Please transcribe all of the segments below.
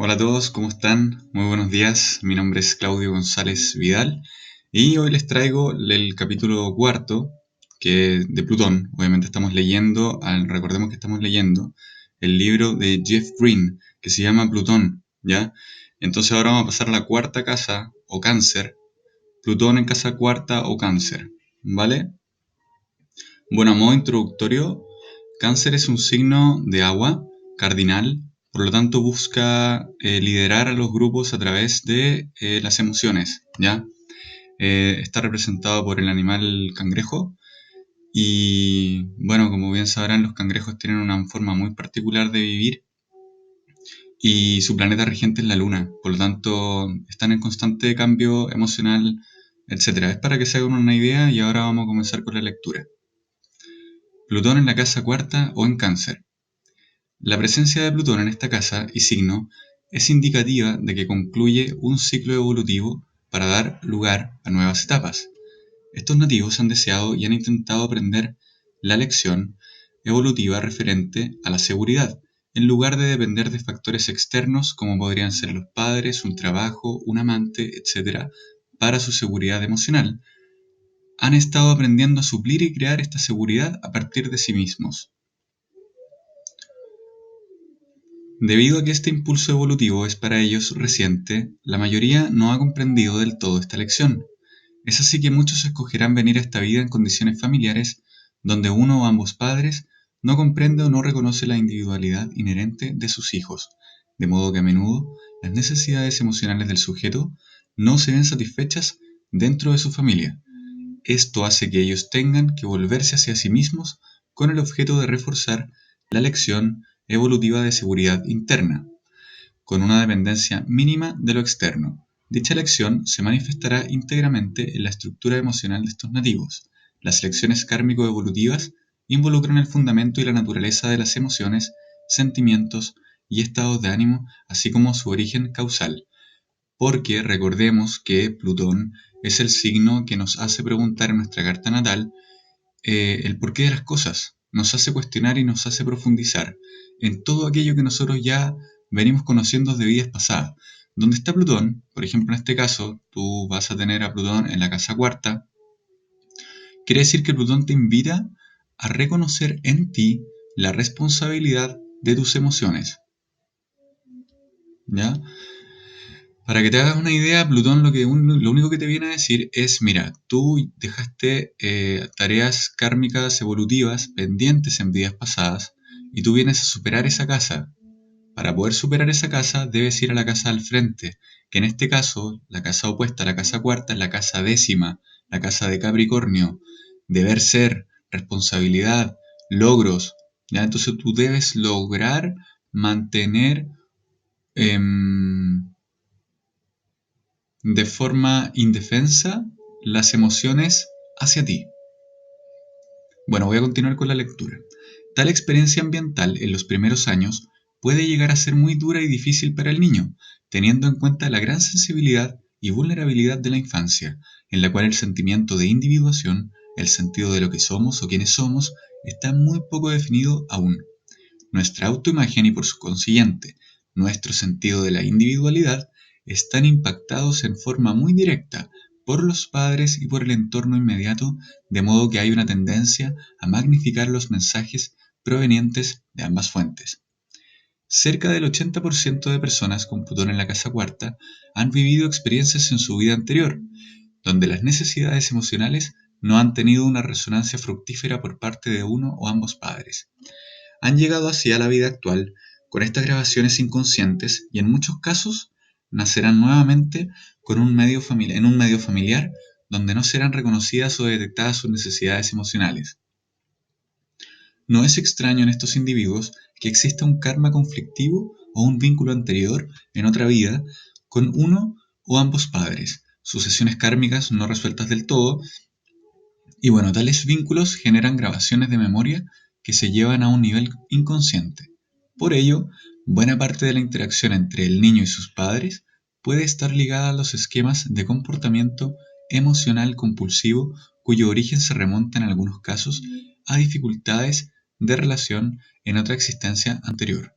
Hola a todos, ¿cómo están? Muy buenos días. Mi nombre es Claudio González Vidal y hoy les traigo el capítulo cuarto de Plutón. Obviamente recordemos que estamos leyendo el libro de Jeff Green que se llama Plutón, ¿ya? Entonces ahora vamos a pasar a la cuarta casa o cáncer. Plutón en casa cuarta o cáncer, ¿vale? Bueno, a modo introductorio, Cáncer es un signo de agua cardinal, por lo tanto busca liderar a los grupos a través de las emociones, ¿ya? Está representado por el animal cangrejo y, bueno, como bien sabrán, los cangrejos tienen una forma muy particular de vivir y su planeta regente es la luna, por lo tanto están en constante cambio emocional, etcétera. Es para que se hagan una idea y ahora vamos a comenzar con la lectura. Plutón en la casa cuarta o en cáncer. La presencia de Plutón en esta casa y signo es indicativa de que concluye un ciclo evolutivo para dar lugar a nuevas etapas. Estos nativos han deseado y han intentado aprender la lección evolutiva referente a la seguridad, en lugar de depender de factores externos como podrían ser los padres, un trabajo, un amante, etc., para su seguridad emocional. Han estado aprendiendo a suplir y crear esta seguridad a partir de sí mismos. Debido a que este impulso evolutivo es para ellos reciente, la mayoría no ha comprendido del todo esta lección. Es así que muchos escogerán venir a esta vida en condiciones familiares donde uno o ambos padres no comprende o no reconoce la individualidad inherente de sus hijos, de modo que a menudo las necesidades emocionales del sujeto no se ven satisfechas dentro de su familia. Esto hace que ellos tengan que volverse hacia sí mismos con el objeto de reforzar la lección evolutiva de seguridad interna, con una dependencia mínima de lo externo. Dicha lección se manifestará íntegramente en la estructura emocional de estos nativos. Las lecciones kármico-evolutivas involucran el fundamento y la naturaleza de las emociones, sentimientos y estados de ánimo, así como su origen causal. Porque recordemos que Plutón es el signo que nos hace preguntar en nuestra carta natal el porqué de las cosas, nos hace cuestionar y nos hace profundizar en todo aquello que nosotros ya venimos conociendo de vidas pasadas. Donde está Plutón, por ejemplo en este caso, tú vas a tener a Plutón en la casa cuarta, quiere decir que Plutón te invita a reconocer en ti la responsabilidad de tus emociones, ¿ya? Para que te hagas una idea, Plutón lo único que te viene a decir es, mira, tú dejaste tareas kármicas evolutivas pendientes en vidas pasadas y tú vienes a superar esa casa. Para poder superar esa casa, debes ir a la casa al frente, que en este caso, la casa opuesta a la casa cuarta es la casa décima, la casa de Capricornio, deber ser, responsabilidad, logros, ¿ya? Entonces tú debes lograr mantener de forma indefensa las emociones hacia ti. Bueno, voy a continuar con la lectura. Tal experiencia ambiental en los primeros años puede llegar a ser muy dura y difícil para el niño, teniendo en cuenta la gran sensibilidad y vulnerabilidad de la infancia, en la cual el sentimiento de individuación, el sentido de lo que somos o quiénes somos, está muy poco definido aún. Nuestra autoimagen y por su consiguiente, nuestro sentido de la individualidad están impactados en forma muy directa por los padres y por el entorno inmediato, de modo que hay una tendencia a magnificar los mensajes provenientes de ambas fuentes. Cerca del 80% de personas con Plutón en la casa cuarta han vivido experiencias en su vida anterior, donde las necesidades emocionales no han tenido una resonancia fructífera por parte de uno o ambos padres. Han llegado así a la vida actual con estas grabaciones inconscientes y en muchos casos nacerán nuevamente en un medio familiar donde no serán reconocidas o detectadas sus necesidades emocionales. No es extraño en estos individuos que exista un karma conflictivo o un vínculo anterior en otra vida con uno o ambos padres, sucesiones kármicas no resueltas del todo, y bueno, tales vínculos generan grabaciones de memoria que se llevan a un nivel inconsciente. Por ello, buena parte de la interacción entre el niño y sus padres puede estar ligada a los esquemas de comportamiento emocional compulsivo cuyo origen se remonta en algunos casos a dificultades de relación en otra existencia anterior.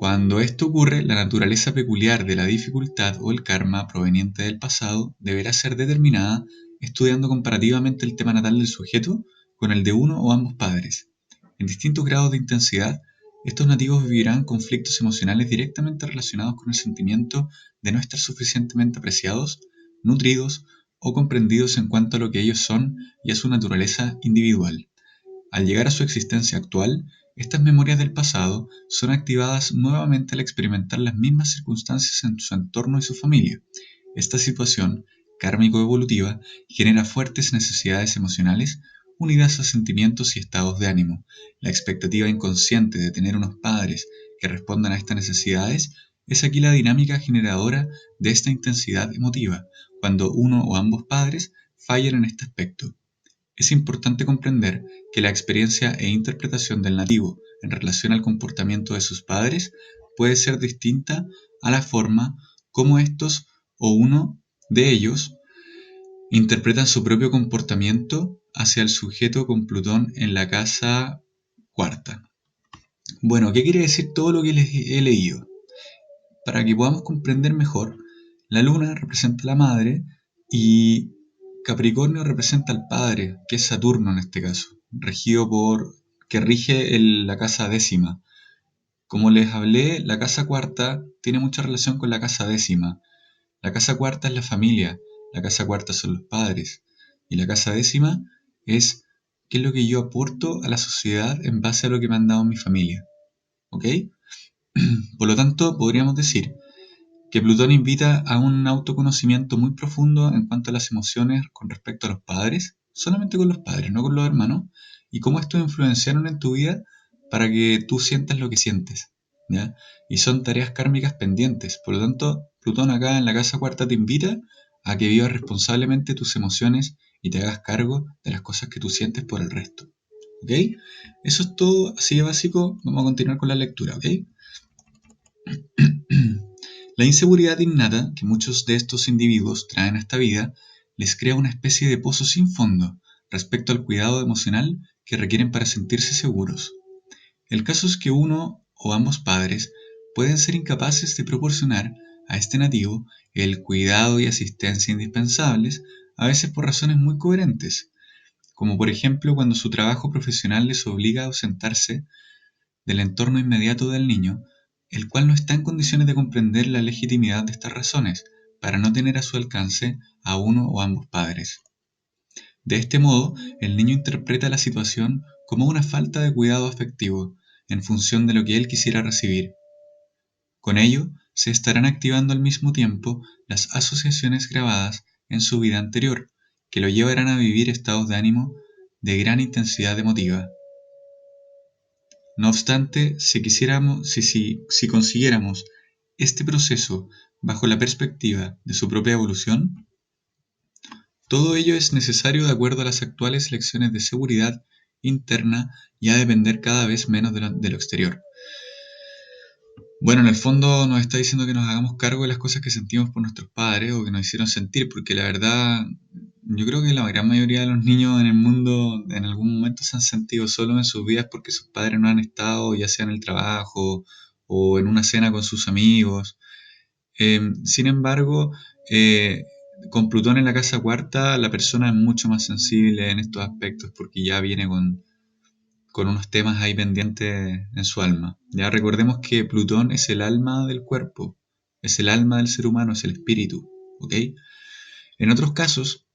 Cuando esto ocurre, la naturaleza peculiar de la dificultad o el karma proveniente del pasado deberá ser determinada estudiando comparativamente el tema natal del sujeto con el de uno o ambos padres. En distintos grados de intensidad, estos nativos vivirán conflictos emocionales directamente relacionados con el sentimiento de no estar suficientemente apreciados, nutridos o comprendidos en cuanto a lo que ellos son y a su naturaleza individual. Al llegar a su existencia actual, estas memorias del pasado son activadas nuevamente al experimentar las mismas circunstancias en su entorno y su familia. Esta situación kármico-evolutiva genera fuertes necesidades emocionales unidas a sentimientos y estados de ánimo. La expectativa inconsciente de tener unos padres que respondan a estas necesidades es aquí la dinámica generadora de esta intensidad emotiva, cuando uno o ambos padres fallan en este aspecto. Es importante comprender que la experiencia e interpretación del nativo en relación al comportamiento de sus padres puede ser distinta a la forma como estos o uno de ellos interpretan su propio comportamiento hacia el sujeto con Plutón en la casa cuarta. Bueno, ¿qué quiere decir todo lo que les he leído? Para que podamos comprender mejor, la luna representa a la madre y Capricornio representa al padre, que es Saturno en este caso, que rige la casa décima. Como les hablé, la casa cuarta tiene mucha relación con la casa décima. La casa cuarta es la familia, la casa cuarta son los padres, y la casa décima es qué es lo que yo aporto a la sociedad en base a lo que me han dado mi familia. ¿Ok? Por lo tanto, podríamos decir que Plutón invita a un autoconocimiento muy profundo en cuanto a las emociones con respecto a los padres, solamente con los padres, no con los hermanos, y cómo estos influenciaron en tu vida para que tú sientas lo que sientes, ¿ya? Y son tareas kármicas pendientes, por lo tanto, Plutón acá en la casa cuarta te invita a que vivas responsablemente tus emociones y te hagas cargo de las cosas que tú sientes por el resto, ¿ok? Eso es todo así de básico, vamos a continuar con la lectura, ¿ok? La inseguridad innata que muchos de estos individuos traen a esta vida les crea una especie de pozo sin fondo respecto al cuidado emocional que requieren para sentirse seguros. El caso es que uno o ambos padres pueden ser incapaces de proporcionar a este nativo el cuidado y asistencia indispensables, a veces por razones muy coherentes, como por ejemplo cuando su trabajo profesional les obliga a ausentarse del entorno inmediato del niño, el cual no está en condiciones de comprender la legitimidad de estas razones para no tener a su alcance a uno o ambos padres. De este modo, el niño interpreta la situación como una falta de cuidado afectivo en función de lo que él quisiera recibir. Con ello, se estarán activando al mismo tiempo las asociaciones grabadas en su vida anterior, que lo llevarán a vivir estados de ánimo de gran intensidad emotiva. No obstante, si consiguiéramos este proceso bajo la perspectiva de su propia evolución, todo ello es necesario de acuerdo a las actuales lecciones de seguridad interna y a depender cada vez menos de lo exterior. Bueno, en el fondo nos está diciendo que nos hagamos cargo de las cosas que sentimos por nuestros padres o que nos hicieron sentir, porque la verdad, yo creo que la gran mayoría de los niños en el mundo en algún momento se han sentido solos en sus vidas porque sus padres no han estado, ya sea en el trabajo o en una cena con sus amigos. Sin embargo, con Plutón en la casa cuarta, la persona es mucho más sensible en estos aspectos porque ya viene con unos temas ahí pendientes en su alma. Ya recordemos que Plutón es el alma del cuerpo, es el alma del ser humano, es el espíritu, ¿ok? En otros casos,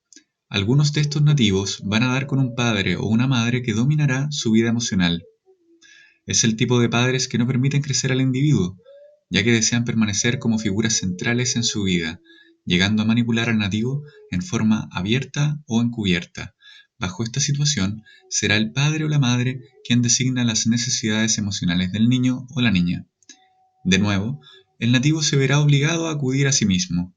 algunos de estos nativos van a dar con un padre o una madre que dominará su vida emocional. Es el tipo de padres que no permiten crecer al individuo, ya que desean permanecer como figuras centrales en su vida, llegando a manipular al nativo en forma abierta o encubierta. Bajo esta situación, será el padre o la madre quien designa las necesidades emocionales del niño o la niña. De nuevo, el nativo se verá obligado a acudir a sí mismo.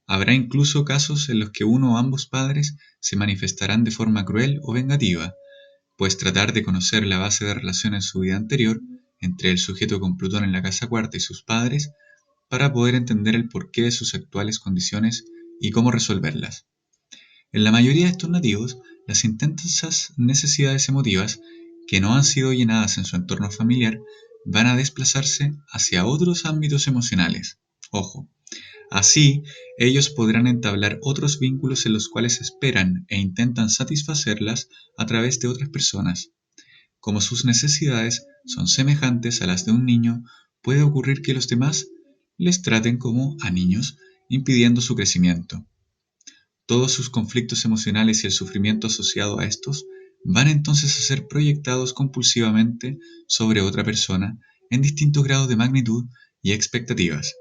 Habrá incluso casos en los que uno o ambos padres se manifestarán de forma cruel o vengativa, pues tratar de conocer la base de relación en su vida anterior entre el sujeto con Plutón en la casa cuarta y sus padres para poder entender el porqué de sus actuales condiciones y cómo resolverlas. En la mayoría de estos nativos, las intensas necesidades emotivas que no han sido llenadas en su entorno familiar van a desplazarse hacia otros ámbitos emocionales. Ojo, así ellos podrán entablar otros vínculos en los cuales esperan e intentan satisfacerlas a través de otras personas. Como sus necesidades son semejantes a las de un niño, puede ocurrir que los demás les traten como a niños, impidiendo su crecimiento. Todos sus conflictos emocionales y el sufrimiento asociado a estos van entonces a ser proyectados compulsivamente sobre otra persona en distintos grados de magnitud y expectativas.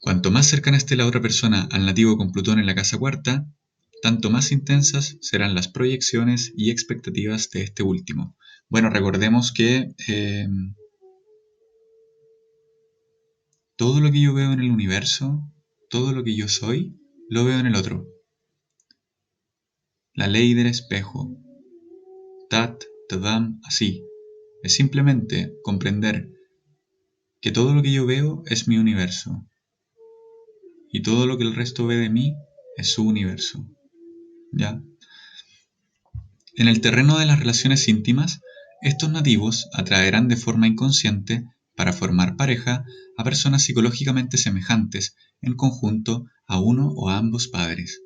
Cuanto más cercana esté la otra persona al nativo con Plutón en la casa cuarta, tanto más intensas serán las proyecciones y expectativas de este último. Bueno, recordemos que todo lo que yo veo en el universo, todo lo que yo soy, lo veo en el otro. La ley del espejo. Tat, tadam, así. Es simplemente comprender que todo lo que yo veo es mi universo y todo lo que el resto ve de mí es su universo. ¿Ya? En el terreno de las relaciones íntimas, estos nativos atraerán de forma inconsciente, para formar pareja, a personas psicológicamente semejantes, en conjunto a uno o a ambos padres.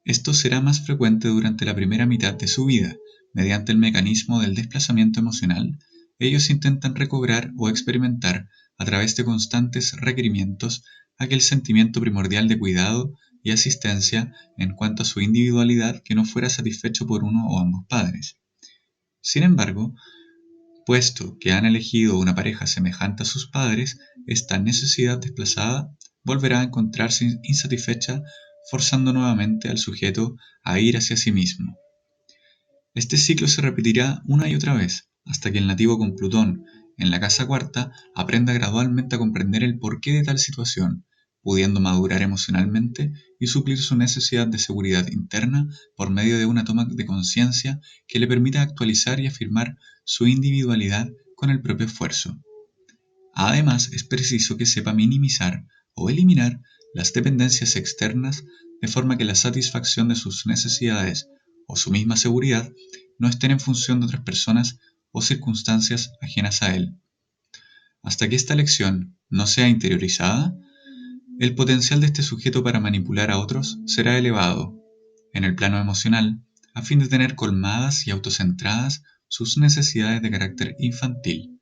Esto será más frecuente durante la primera mitad de su vida. Mediante el mecanismo del desplazamiento emocional, ellos intentan recobrar o experimentar, a través de constantes requerimientos, aquel sentimiento primordial de cuidado y asistencia en cuanto a su individualidad que no fuera satisfecho por uno o ambos padres. Sin embargo, puesto que han elegido una pareja semejante a sus padres, esta necesidad desplazada volverá a encontrarse insatisfecha, forzando nuevamente al sujeto a ir hacia sí mismo. Este ciclo se repetirá una y otra vez, hasta que el nativo con Plutón en la casa cuarta aprenda gradualmente a comprender el porqué de tal situación, pudiendo madurar emocionalmente y suplir su necesidad de seguridad interna por medio de una toma de conciencia que le permita actualizar y afirmar su individualidad con el propio esfuerzo. Además, es preciso que sepa minimizar o eliminar las dependencias externas, de forma que la satisfacción de sus necesidades o su misma seguridad no estén en función de otras personas o circunstancias ajenas a él. Hasta que esta lección no sea interiorizada, el potencial de este sujeto para manipular a otros será elevado, en el plano emocional, a fin de tener colmadas y autocentradas sus necesidades de carácter infantil.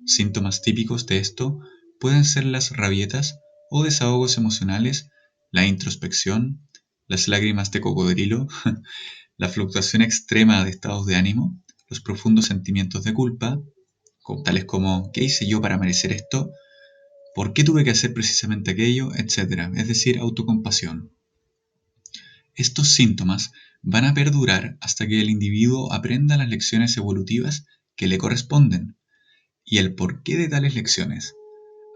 Síntomas típicos de esto pueden ser las rabietas o desahogos emocionales, la introspección, las lágrimas de cocodrilo, la fluctuación extrema de estados de ánimo, los profundos sentimientos de culpa, tales como ¿qué hice yo para merecer esto? ¿Por qué tuve que hacer precisamente aquello? Etcétera, es decir, autocompasión. Estos síntomas van a perdurar hasta que el individuo aprenda las lecciones evolutivas que le corresponden y el porqué de tales lecciones.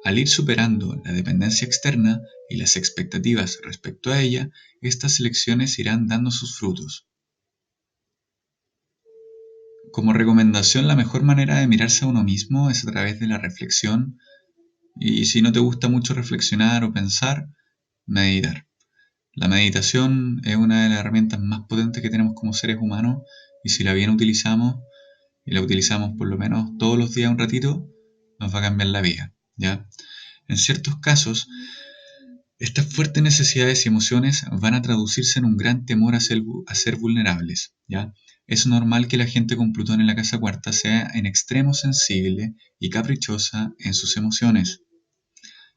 Al ir superando la dependencia externa y las expectativas respecto a ella, estas lecciones irán dando sus frutos. Como recomendación, la mejor manera de mirarse a uno mismo es a través de la reflexión, y si no te gusta mucho reflexionar o pensar, meditar. La meditación es una de las herramientas más potentes que tenemos como seres humanos, y si la bien utilizamos, y la utilizamos por lo menos todos los días un ratito, nos va a cambiar la vida, ¿ya? En ciertos casos, estas fuertes necesidades y emociones van a traducirse en un gran temor a ser vulnerables, ¿ya? Es normal que la gente con Plutón en la casa cuarta sea en extremo sensible y caprichosa en sus emociones.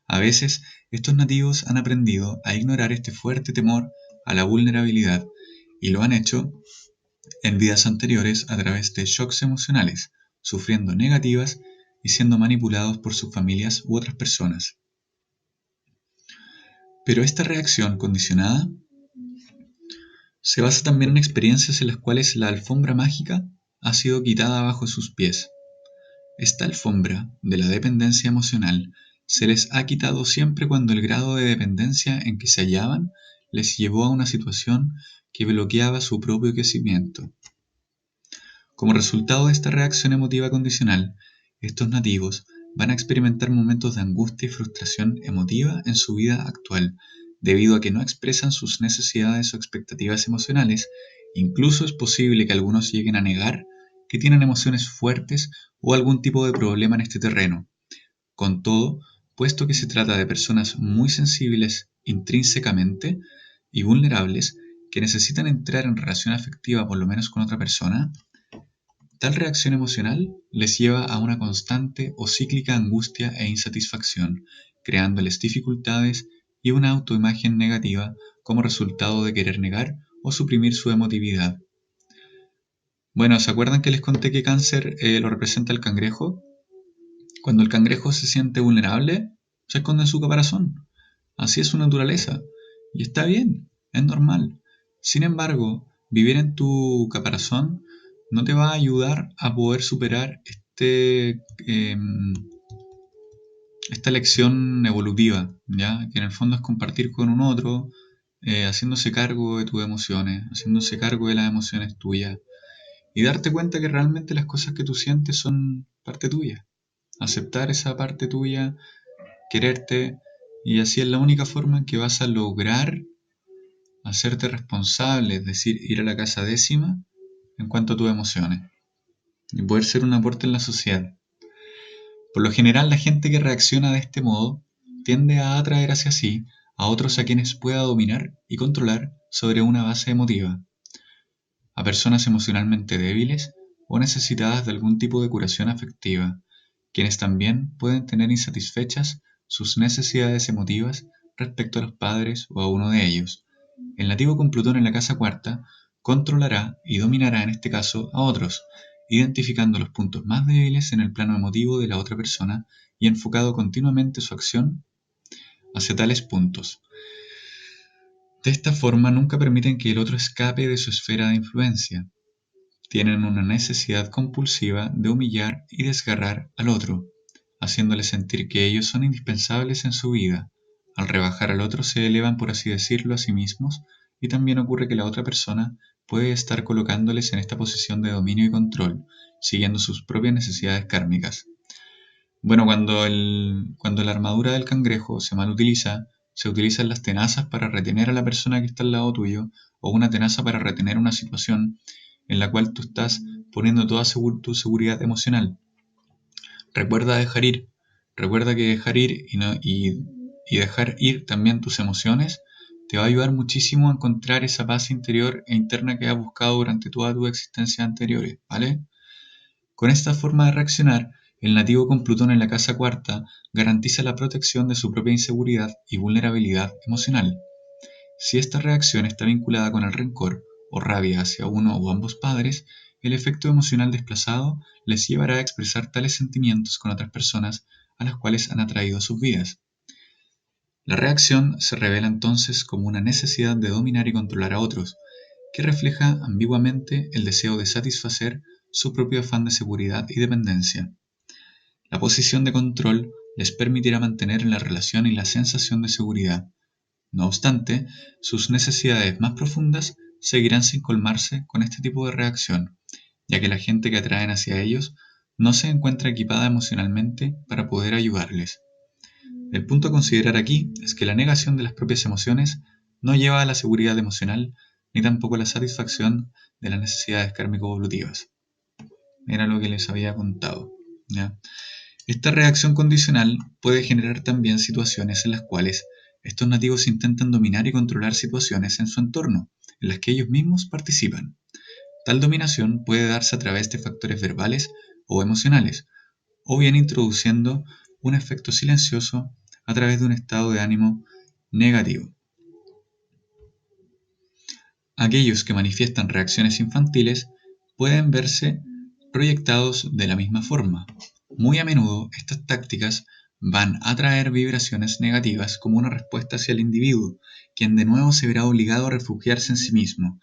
A veces, estos nativos han aprendido a ignorar este fuerte temor a la vulnerabilidad y lo han hecho en vidas anteriores a través de shocks emocionales, sufriendo negativas y siendo manipulados por sus familias u otras personas. Pero esta reacción condicionada se basa también en experiencias en las cuales la alfombra mágica ha sido quitada bajo sus pies. Esta alfombra de la dependencia emocional se les ha quitado siempre cuando el grado de dependencia en que se hallaban les llevó a una situación que bloqueaba su propio crecimiento. Como resultado de esta reacción emotiva condicional, estos nativos van a experimentar momentos de angustia y frustración emotiva en su vida actual, debido a que no expresan sus necesidades o expectativas emocionales. Incluso es posible que algunos lleguen a negar que tienen emociones fuertes o algún tipo de problema en este terreno. Con todo, puesto que se trata de personas muy sensibles intrínsecamente y vulnerables que necesitan entrar en relación afectiva por lo menos con otra persona, tal reacción emocional les lleva a una constante o cíclica angustia e insatisfacción, creándoles dificultades y una autoimagen negativa como resultado de querer negar o suprimir su emotividad. Bueno, ¿se acuerdan que les conté que cáncer lo representa el cangrejo? Cuando el cangrejo se siente vulnerable, se esconde en su caparazón. Así es su naturaleza. Y está bien, es normal. Sin embargo, vivir en tu caparazón no te va a ayudar a poder superar esta lección evolutiva, ¿ya? Que en el fondo es compartir con un otro, haciéndose cargo de tus emociones, haciéndose cargo de las emociones tuyas y darte cuenta que realmente las cosas que tú sientes son parte tuya. Aceptar esa parte tuya, quererte, y así es la única forma en que vas a lograr hacerte responsable, es decir, ir a la casa décima en cuanto a tus emociones y poder ser un aporte en la sociedad. Por lo general, la gente que reacciona de este modo tiende a atraer hacia sí a otros a quienes pueda dominar y controlar sobre una base emotiva, a personas emocionalmente débiles o necesitadas de algún tipo de curación afectiva, quienes también pueden tener insatisfechas sus necesidades emotivas respecto a los padres o a uno de ellos. El nativo con Plutón en la casa cuarta controlará y dominará en este caso a otros, identificando los puntos más débiles en el plano emotivo de la otra persona y enfocado continuamente su acción hacia tales puntos. De esta forma nunca permiten que el otro escape de su esfera de influencia. Tienen una necesidad compulsiva de humillar y desgarrar al otro, haciéndole sentir que ellos son indispensables en su vida. Al rebajar al otro se elevan, por así decirlo, a sí mismos, y también ocurre que la otra persona puede estar colocándoles en esta posición de dominio y control, siguiendo sus propias necesidades kármicas. Bueno, cuando la armadura del cangrejo se mal utiliza, se utilizan las tenazas para retener a la persona que está al lado tuyo, o una tenaza para retener una situación en la cual tú estás poniendo toda tu seguridad emocional. Recuerda dejar ir. Recuerda que dejar ir y dejar ir también tus emociones te va a ayudar muchísimo a encontrar esa paz interior e interna que has buscado durante toda tu existencia anteriores, ¿vale? Con esta forma de reaccionar, el nativo con Plutón en la casa cuarta garantiza la protección de su propia inseguridad y vulnerabilidad emocional. Si esta reacción está vinculada con el rencor o rabia hacia uno o ambos padres, el efecto emocional desplazado les llevará a expresar tales sentimientos con otras personas a las cuales han atraído a sus vidas. La reacción se revela entonces como una necesidad de dominar y controlar a otros, que refleja ambiguamente el deseo de satisfacer su propio afán de seguridad y dependencia. La posición de control les permitirá mantener la relación y la sensación de seguridad. No obstante, sus necesidades más profundas seguirán sin colmarse con este tipo de reacción, ya que la gente que atraen hacia ellos no se encuentra equipada emocionalmente para poder ayudarles. El punto a considerar aquí es que la negación de las propias emociones no lleva a la seguridad emocional ni tampoco a la satisfacción de las necesidades kármico-evolutivas. Era lo que les había contado, ¿ya? Esta reacción condicional puede generar también situaciones en las cuales estos nativos intentan dominar y controlar situaciones en su entorno, en las que ellos mismos participan. Tal dominación puede darse a través de factores verbales o emocionales, o bien introduciendo un efecto silencioso a través de un estado de ánimo negativo. Aquellos que manifiestan reacciones infantiles pueden verse proyectados de la misma forma. Muy a menudo estas tácticas van a traer vibraciones negativas como una respuesta hacia el individuo, quien de nuevo se verá obligado a refugiarse en sí mismo.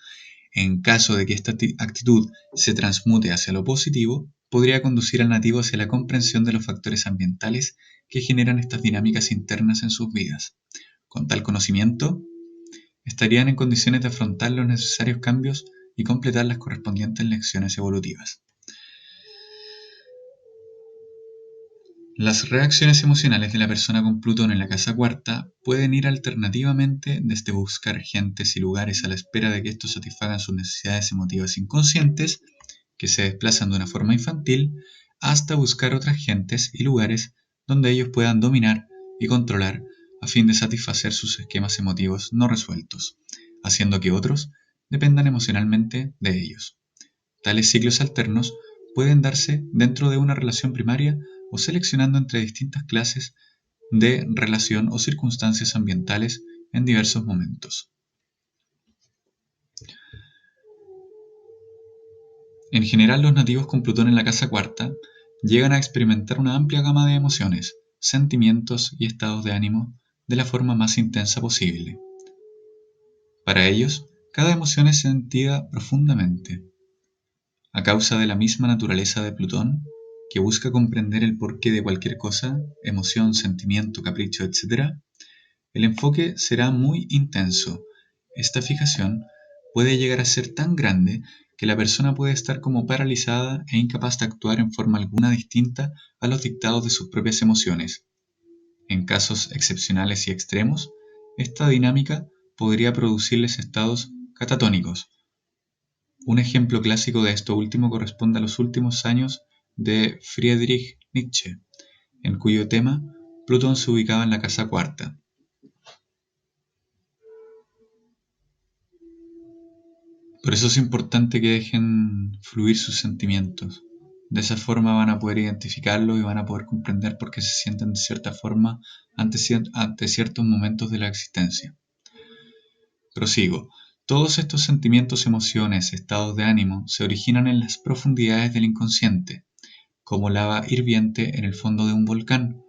En caso de que esta actitud se transmute hacia lo positivo, podría conducir al nativo hacia la comprensión de los factores ambientales que generan estas dinámicas internas en sus vidas. Con tal conocimiento, estarían en condiciones de afrontar los necesarios cambios y completar las correspondientes lecciones evolutivas. Las reacciones emocionales de la persona con Plutón en la casa cuarta pueden ir alternativamente desde buscar gentes y lugares a la espera de que estos satisfagan sus necesidades emotivas inconscientes que se desplazan de una forma infantil hasta buscar otras gentes y lugares donde ellos puedan dominar y controlar a fin de satisfacer sus esquemas emotivos no resueltos, haciendo que otros dependan emocionalmente de ellos. Tales ciclos alternos pueden darse dentro de una relación primaria o seleccionando entre distintas clases de relación o circunstancias ambientales en diversos momentos. En general, los nativos con Plutón en la casa cuarta llegan a experimentar una amplia gama de emociones, sentimientos y estados de ánimo de la forma más intensa posible. Para ellos, cada emoción es sentida profundamente, a causa de la misma naturaleza de Plutón, que busca comprender el porqué de cualquier cosa, emoción, sentimiento, capricho, etc. El enfoque será muy intenso. Esta fijación puede llegar a ser tan grande que la persona puede estar como paralizada e incapaz de actuar en forma alguna distinta a los dictados de sus propias emociones. En casos excepcionales y extremos, esta dinámica podría producirles estados catatónicos. Un ejemplo clásico de esto último corresponde a los últimos años de Friedrich Nietzsche, en cuyo tema Plutón se ubicaba en la casa cuarta. Por eso es importante que dejen fluir sus sentimientos. De esa forma van a poder identificarlos y van a poder comprender por qué se sienten de cierta forma ante ciertos momentos de la existencia. Prosigo. Todos estos sentimientos, emociones, estados de ánimo se originan en las profundidades del inconsciente, como lava hirviente en el fondo de un volcán.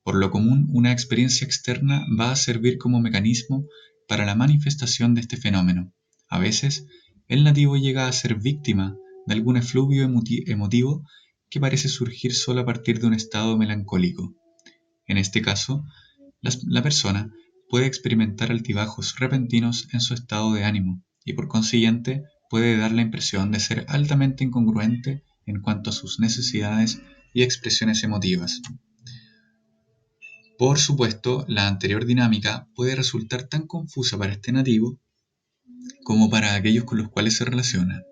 Por lo común, una experiencia externa va a servir como mecanismo para la manifestación de este fenómeno. A veces, el nativo llega a ser víctima de algún efluvio emotivo que parece surgir solo a partir de un estado melancólico. En este caso, la persona puede experimentar altibajos repentinos en su estado de ánimo y por consiguiente puede dar la impresión de ser altamente incongruente en cuanto a sus necesidades y expresiones emotivas. Por supuesto, la anterior dinámica puede resultar tan confusa para este nativo como para aquellos con los cuales se relaciona.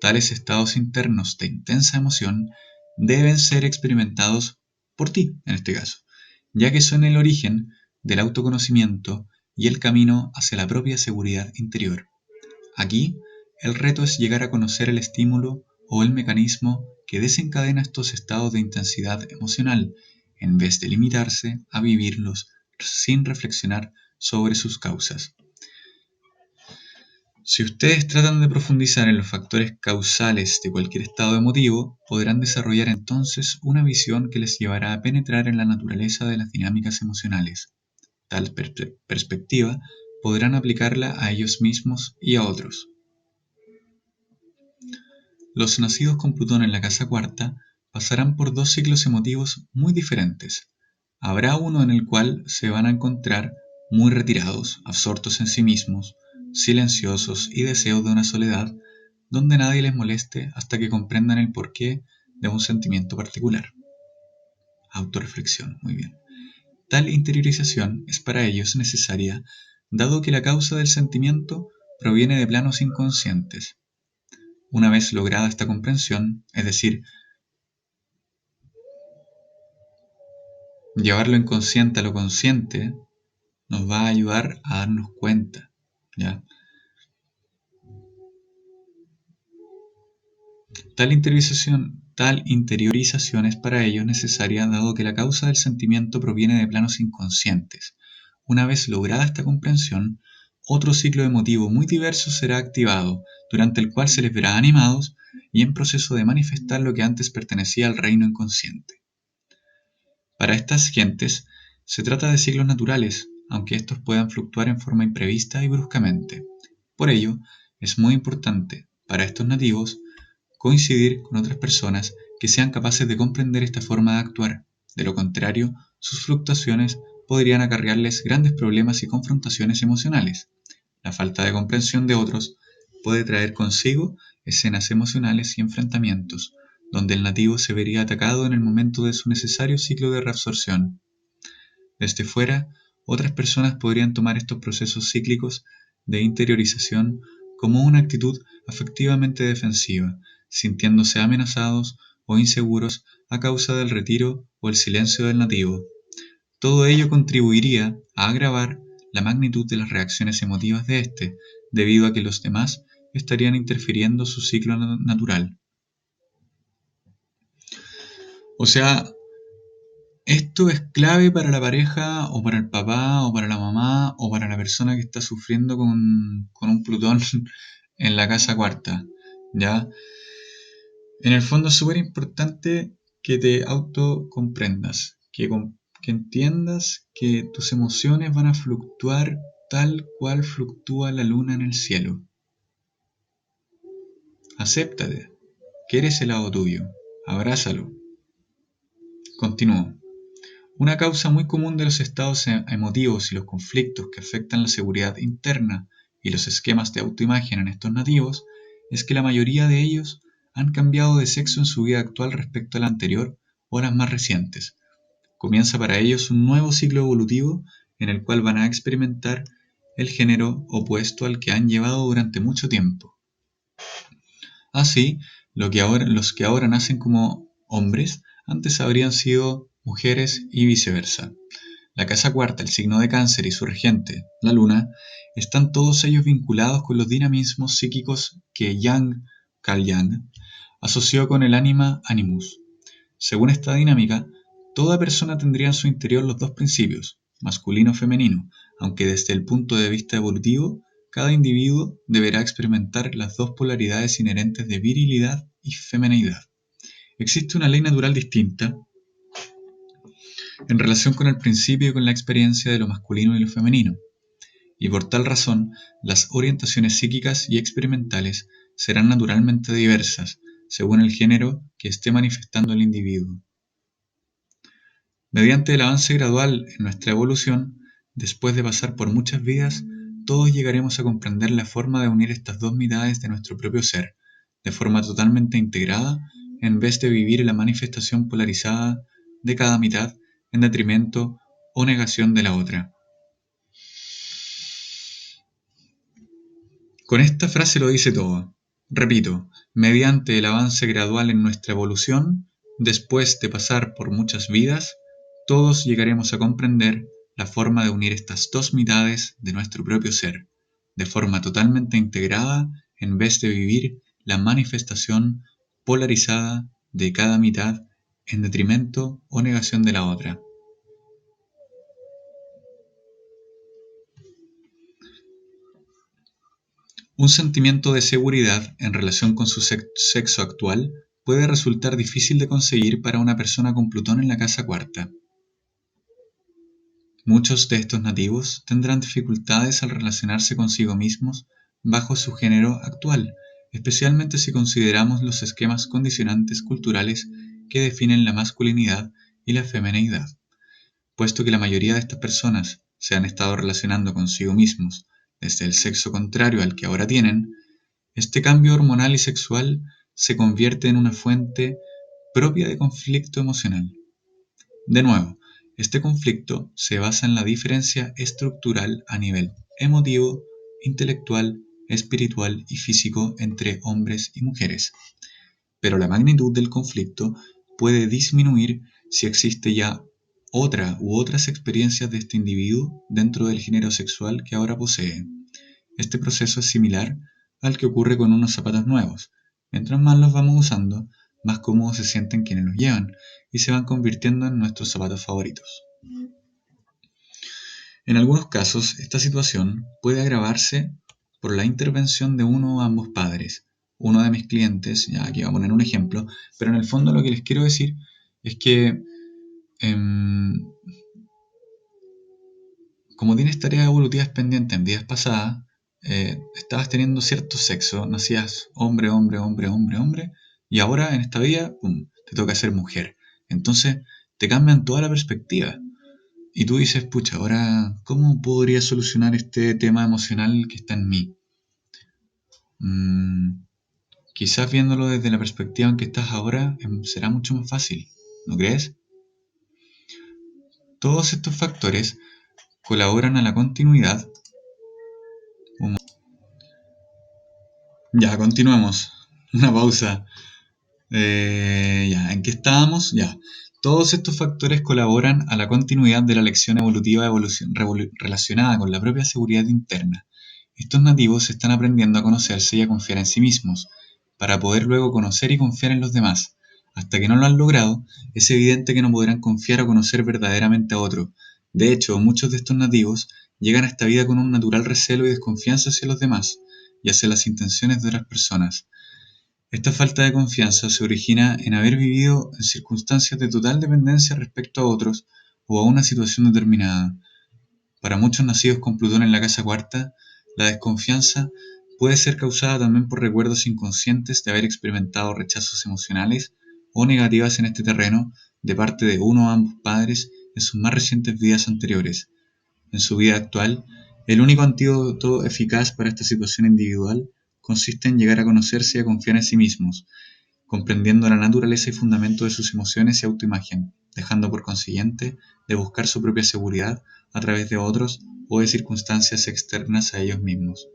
Tales estados internos de intensa emoción deben ser experimentados por ti, en este caso, ya que son el origen del autoconocimiento y el camino hacia la propia seguridad interior. Aquí, el reto es llegar a conocer el estímulo o el mecanismo que desencadena estos estados de intensidad emocional, en vez de limitarse a vivirlos sin reflexionar sobre sus causas. Si ustedes tratan de profundizar en los factores causales de cualquier estado emotivo, podrán desarrollar entonces una visión que les llevará a penetrar en la naturaleza de las dinámicas emocionales. Tal perspectiva podrán aplicarla a ellos mismos y a otros. Los nacidos con Plutón en la casa cuarta pasarán por dos ciclos emotivos muy diferentes. Habrá uno en el cual se van a encontrar muy retirados, absortos en sí mismos, silenciosos y deseos de una soledad, donde nadie les moleste hasta que comprendan el porqué de un sentimiento particular. Autorreflexión, muy bien. Tal interiorización es para ellos necesaria, dado que la causa del sentimiento proviene de planos inconscientes. Una vez lograda esta comprensión, es decir, llevar lo inconsciente a lo consciente, nos va a ayudar a darnos cuenta, ¿ya? Tal interiorización es para ellos necesaria dado que la causa del sentimiento proviene de planos inconscientes. Una vez lograda esta comprensión, otro ciclo emotivo muy diverso será activado, durante el cual se les verá animados y en proceso de manifestar lo que antes pertenecía al reino inconsciente. Para estas gentes se trata de ciclos naturales, aunque estos puedan fluctuar en forma imprevista y bruscamente. Por ello, es muy importante para estos nativos coincidir con otras personas que sean capaces de comprender esta forma de actuar. De lo contrario, sus fluctuaciones podrían acarrearles grandes problemas y confrontaciones emocionales. La falta de comprensión de otros puede traer consigo escenas emocionales y enfrentamientos, donde el nativo se vería atacado en el momento de su necesario ciclo de reabsorción. Desde fuera, otras personas podrían tomar estos procesos cíclicos de interiorización como una actitud afectivamente defensiva, sintiéndose amenazados o inseguros a causa del retiro o el silencio del nativo. Todo ello contribuiría a agravar la magnitud de las reacciones emotivas de éste, debido a que los demás estarían interfiriendo su ciclo natural. O sea, esto es clave para la pareja o para el papá o para la mamá o para la persona que está sufriendo con un Plutón en la casa cuarta, ¿ya? En el fondo es súper importante que te autocomprendas, que entiendas que tus emociones van a fluctuar tal cual fluctúa la luna en el cielo. Acéptate, que eres el lado tuyo, abrázalo. Continúo. Una causa muy común de los estados emotivos y los conflictos que afectan la seguridad interna y los esquemas de autoimagen en estos nativos es que la mayoría de ellos han cambiado de sexo en su vida actual respecto a la anterior o a las más recientes. Comienza para ellos un nuevo ciclo evolutivo en el cual van a experimentar el género opuesto al que han llevado durante mucho tiempo. Así, los que ahora nacen como hombres antes habrían sido mujeres y viceversa. La casa cuarta, el signo de Cáncer y su regente, la luna, están todos ellos vinculados con los dinamismos psíquicos que Carl Jung, asoció con el ánima animus. Según esta dinámica, toda persona tendría en su interior los dos principios, masculino y femenino, aunque desde el punto de vista evolutivo, cada individuo deberá experimentar las dos polaridades inherentes de virilidad y femenidad. Existe una ley natural distinta en relación con el principio y con la experiencia de lo masculino y lo femenino, y por tal razón las orientaciones psíquicas y experimentales serán naturalmente diversas según el género que esté manifestando el individuo. Mediante el avance gradual en nuestra evolución, después de pasar por muchas vidas, todos llegaremos a comprender la forma de unir estas dos mitades de nuestro propio ser, de forma totalmente integrada, en vez de vivir la manifestación polarizada de cada mitad en detrimento o negación de la otra. Con esta frase lo dice todo. Repito, mediante el avance gradual en nuestra evolución, después de pasar por muchas vidas, todos llegaremos a comprender la forma de unir estas dos mitades de nuestro propio ser, de forma totalmente integrada, en vez de vivir la manifestación polarizada de cada mitad en detrimento o negación de la otra. Un sentimiento de seguridad en relación con su sexo actual puede resultar difícil de conseguir para una persona con Plutón en la casa cuarta. Muchos de estos nativos tendrán dificultades al relacionarse consigo mismos bajo su género actual, especialmente si consideramos los esquemas condicionantes culturales que definen la masculinidad y la femineidad. Puesto que la mayoría de estas personas se han estado relacionando consigo mismos desde el sexo contrario al que ahora tienen, este cambio hormonal y sexual se convierte en una fuente propia de conflicto emocional. De nuevo, este conflicto se basa en la diferencia estructural a nivel emotivo, intelectual, espiritual y físico entre hombres y mujeres. Pero la magnitud del conflicto puede disminuir si existe ya otra u otras experiencias de este individuo dentro del género sexual que ahora posee. Este proceso es similar al que ocurre con unos zapatos nuevos. Mientras más los vamos usando, más cómodos se sienten quienes los llevan y se van convirtiendo en nuestros zapatos favoritos. En algunos casos, esta situación puede agravarse por la intervención de uno o ambos padres. Uno de mis clientes, ya aquí voy a poner un ejemplo, pero en el fondo lo que les quiero decir es que como tienes tareas evolutivas pendientes en vidas pasadas, estabas teniendo cierto sexo, nacías hombre, hombre, hombre, hombre, hombre, y ahora en esta vida, pum, te toca ser mujer. Entonces te cambian toda la perspectiva. Y tú dices, pucha, ahora, ¿cómo podría solucionar este tema emocional que está en mí? Quizás viéndolo desde la perspectiva en que estás ahora, será mucho más fácil, ¿no crees? Todos estos factores colaboran a la continuidad. Ya, continuemos. Una pausa. Ya, ¿en qué estábamos? Ya. Todos estos factores colaboran a la continuidad de la lección evolutiva relacionada con la propia seguridad interna. Estos nativos están aprendiendo a conocerse y a confiar en sí mismos, para poder luego conocer y confiar en los demás. Hasta que no lo han logrado, es evidente que no podrán confiar o conocer verdaderamente a otro. De hecho, muchos de estos nativos llegan a esta vida con un natural recelo y desconfianza hacia los demás y hacia las intenciones de otras personas. Esta falta de confianza se origina en haber vivido en circunstancias de total dependencia respecto a otros o a una situación determinada. Para muchos nacidos con Plutón en la casa cuarta, la desconfianza puede ser causada también por recuerdos inconscientes de haber experimentado rechazos emocionales o negativas en este terreno de parte de uno o ambos padres en sus más recientes vidas anteriores. En su vida actual, el único antídoto eficaz para esta situación individual consiste en llegar a conocerse y a confiar en sí mismos, comprendiendo la naturaleza y fundamento de sus emociones y autoimagen, dejando por consiguiente de buscar su propia seguridad a través de otros o de circunstancias externas a ellos mismos.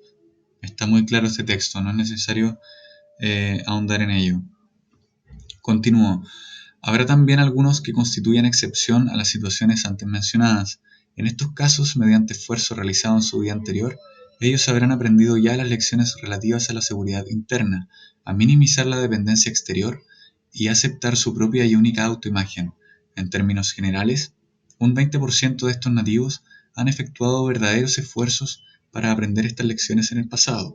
Está muy claro este texto, no es necesario ahondar en ello. Continúo. Habrá también algunos que constituyan excepción a las situaciones antes mencionadas. En estos casos, mediante esfuerzo realizado en su vida anterior, ellos habrán aprendido ya las lecciones relativas a la seguridad interna, a minimizar la dependencia exterior y a aceptar su propia y única autoimagen. En términos generales, un 20% de estos nativos han efectuado verdaderos esfuerzos para aprender estas lecciones en el pasado.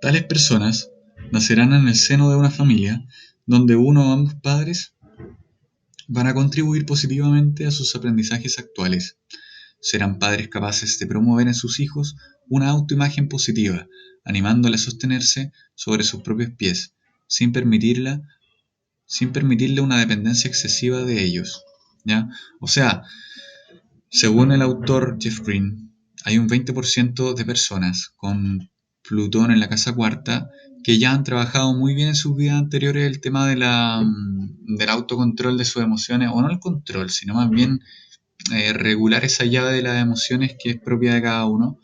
Tales personas nacerán en el seno de una familia donde uno o ambos padres van a contribuir positivamente a sus aprendizajes actuales. Serán padres capaces de promover en sus hijos una autoimagen positiva, animándole a sostenerse sobre sus propios pies, sin permitirle una dependencia excesiva de ellos. ¿Ya? O sea, según el autor Jeff Green, hay un 20% de personas con Plutón en la casa cuarta que ya han trabajado muy bien en sus vidas anteriores el tema del autocontrol de sus emociones, o no el control, sino más bien regular esa llave de las emociones que es propia de cada uno.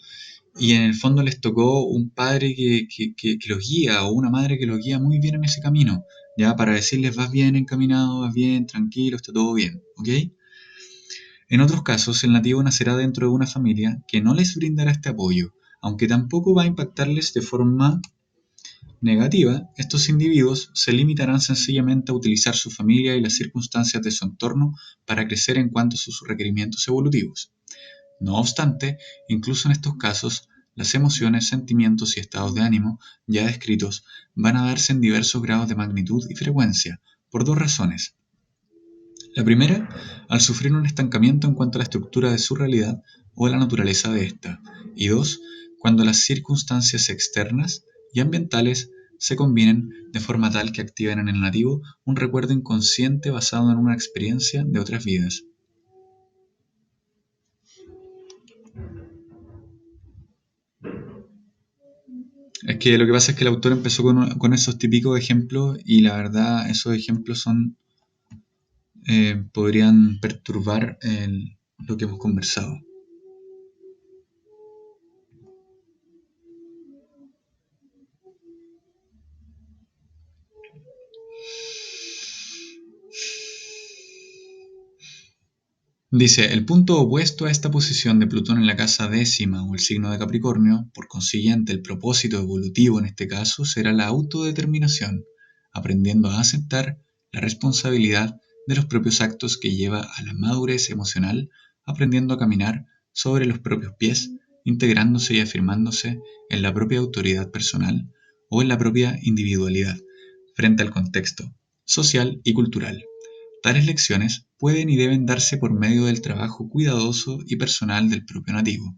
Y en el fondo les tocó un padre que los guía o una madre que los guía muy bien en ese camino, ya para decirles vas bien encaminado, vas bien, tranquilo, está todo bien, ¿ok? En otros casos, el nativo nacerá dentro de una familia que no les brindará este apoyo, aunque tampoco va a impactarles de forma negativa. Estos individuos se limitarán sencillamente a utilizar su familia y las circunstancias de su entorno para crecer en cuanto a sus requerimientos evolutivos. No obstante, incluso en estos casos, las emociones, sentimientos y estados de ánimo ya descritos van a darse en diversos grados de magnitud y frecuencia, por dos razones. La primera, al sufrir un estancamiento en cuanto a la estructura de su realidad o a la naturaleza de ésta. Y dos, cuando las circunstancias externas y ambientales se combinen de forma tal que activen en el nativo un recuerdo inconsciente basado en una experiencia de otras vidas. Es que lo que pasa es que el autor empezó con esos típicos ejemplos y la verdad esos ejemplos podrían perturbar lo que hemos conversado. Dice, el punto opuesto a esta posición de Plutón en la casa décima o el signo de Capricornio, por consiguiente el propósito evolutivo en este caso será la autodeterminación, aprendiendo a aceptar la responsabilidad de los propios actos que lleva a la madurez emocional, aprendiendo a caminar sobre los propios pies, integrándose y afirmándose en la propia autoridad personal o en la propia individualidad, frente al contexto social y cultural. Tales lecciones pueden y deben darse por medio del trabajo cuidadoso y personal del propio nativo.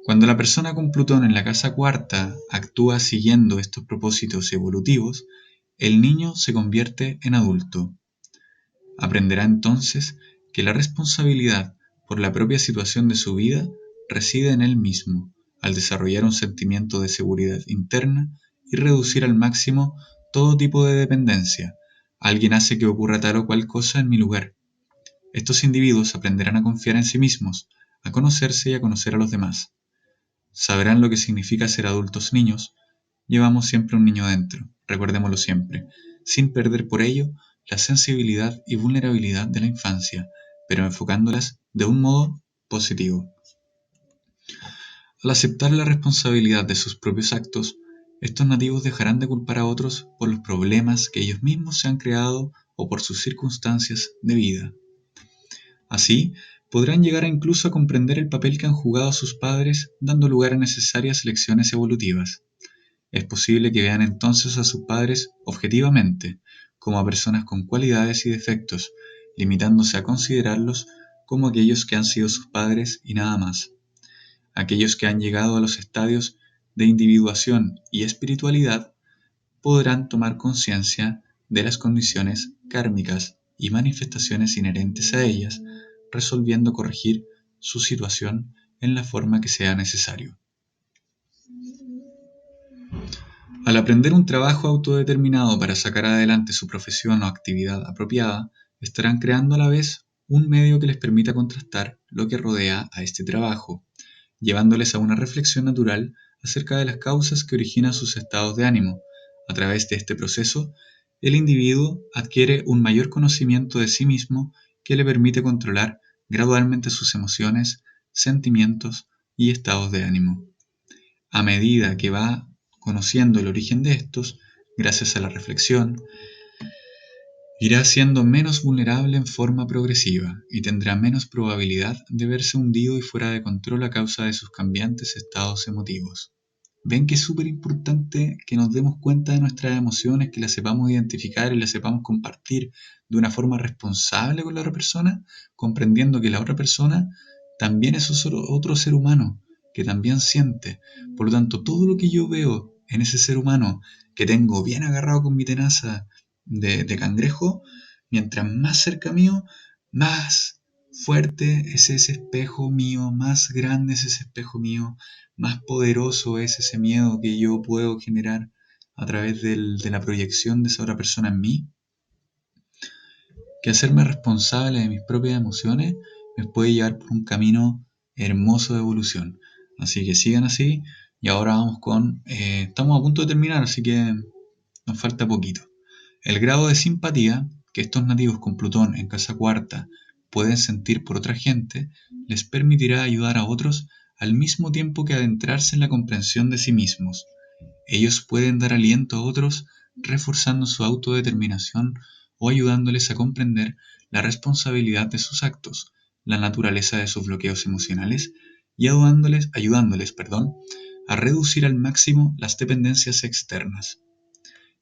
Cuando la persona con Plutón en la casa cuarta actúa siguiendo estos propósitos evolutivos, el niño se convierte en adulto. Aprenderá entonces que la responsabilidad por la propia situación de su vida reside en él mismo, al desarrollar un sentimiento de seguridad interna y reducir al máximo todo tipo de dependencia. Alguien hace que ocurra tal o cual cosa en mi lugar. Estos individuos aprenderán a confiar en sí mismos, a conocerse y a conocer a los demás. Sabrán lo que significa ser adultos niños llevamos siempre un niño dentro, recordémoslo siempre, sin perder por ello la sensibilidad y vulnerabilidad de la infancia, pero enfocándolas de un modo positivo. Al aceptar la responsabilidad de sus propios actos, estos nativos dejarán de culpar a otros por los problemas que ellos mismos se han creado o por sus circunstancias de vida. Así, podrán llegar incluso a comprender el papel que han jugado sus padres, dando lugar a necesarias lecciones evolutivas. Es posible que vean entonces a sus padres objetivamente, como a personas con cualidades y defectos, limitándose a considerarlos como aquellos que han sido sus padres y nada más. Aquellos que han llegado a los estadios de individuación y espiritualidad podrán tomar conciencia de las condiciones kármicas y manifestaciones inherentes a ellas, resolviendo corregir su situación en la forma que sea necesario. Al aprender un trabajo autodeterminado para sacar adelante su profesión o actividad apropiada, estarán creando a la vez un medio que les permita contrastar lo que rodea a este trabajo, llevándoles a una reflexión natural acerca de las causas que originan sus estados de ánimo. A través de este proceso, el individuo adquiere un mayor conocimiento de sí mismo que le permite controlar gradualmente sus emociones, sentimientos y estados de ánimo. A medida que va conociendo el origen de estos, gracias a la reflexión, irá siendo menos vulnerable en forma progresiva y tendrá menos probabilidad de verse hundido y fuera de control a causa de sus cambiantes estados emotivos. Ven que es súper importante que nos demos cuenta de nuestras emociones, que las sepamos identificar y las sepamos compartir de una forma responsable con la otra persona, comprendiendo que la otra persona también es otro ser humano, que también siente. Por lo tanto, todo lo que yo veo en ese ser humano que tengo bien agarrado con mi tenaza de cangrejo, mientras más cerca mío, más fuerte es ese espejo mío, más grande es ese espejo mío, más poderoso es ese miedo que yo puedo generar a través de la proyección de esa otra persona en mí, que hacerme responsable de mis propias emociones me puede llevar por un camino hermoso de evolución. Así que sigan así y ahora vamos con... estamos a punto de terminar, así que nos falta poquito. El grado de simpatía que estos nativos con Plutón en casa cuarta pueden sentir por otra gente les permitirá ayudar a otros al mismo tiempo que adentrarse en la comprensión de sí mismos. Ellos pueden dar aliento a otros reforzando su autodeterminación o ayudándoles a comprender la responsabilidad de sus actos, la naturaleza de sus bloqueos emocionales y ayudándoles, a reducir al máximo las dependencias externas.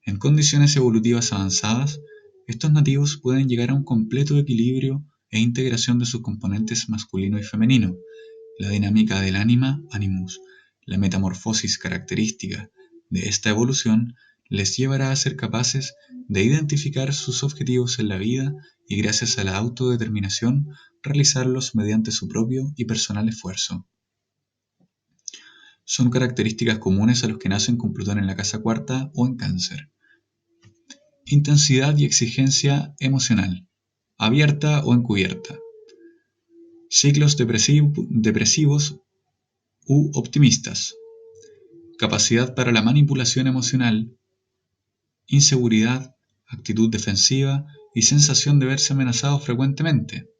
En condiciones evolutivas avanzadas, estos nativos pueden llegar a un completo equilibrio e integración de sus componentes masculino y femenino, la dinámica del ánima, animus, la metamorfosis característica de esta evolución les llevará a ser capaces de identificar sus objetivos en la vida y gracias a la autodeterminación realizarlos mediante su propio y personal esfuerzo. Son características comunes a los que nacen con Plutón en la casa cuarta o en Cáncer. Intensidad y exigencia emocional, abierta o encubierta. Ciclos depresivos u optimistas. Capacidad para la manipulación emocional, inseguridad, actitud defensiva y sensación de verse amenazado frecuentemente.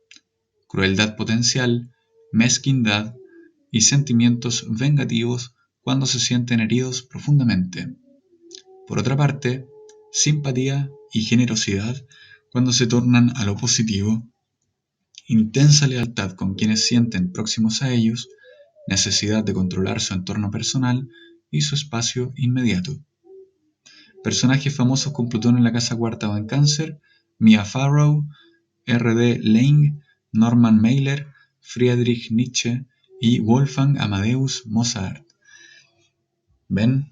Crueldad potencial, mezquindad y sentimientos vengativos cuando se sienten heridos profundamente. Por otra parte, simpatía y generosidad cuando se tornan a lo positivo, intensa lealtad con quienes sienten próximos a ellos, necesidad de controlar su entorno personal y su espacio inmediato. Personajes famosos con Plutón en la casa cuarta o en Cáncer: Mia Farrow, R.D. Laing, Norman Mailer, Friedrich Nietzsche y Wolfgang Amadeus Mozart. ¿Ven?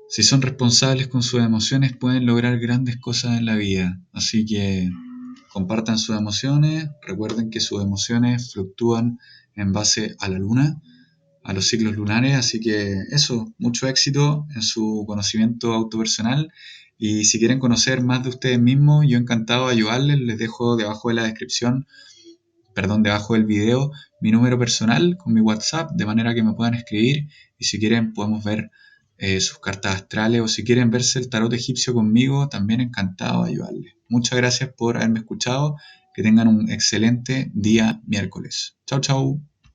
Si son responsables con sus emociones, pueden lograr grandes cosas en la vida. Así que compartan sus emociones. Recuerden que sus emociones fluctúan en base a la luna, a los ciclos lunares. Así que eso, mucho éxito en su conocimiento autopersonal. Y si quieren conocer más de ustedes mismos, yo encantado de ayudarles. Les dejo debajo de la descripción, debajo del video, mi número personal con mi WhatsApp, de manera que me puedan escribir. Y si quieren, podemos ver sus cartas astrales, o si quieren verse el tarot egipcio conmigo, también encantado de ayudarles. Muchas gracias por haberme escuchado. Que tengan un excelente día miércoles. Chao, chao.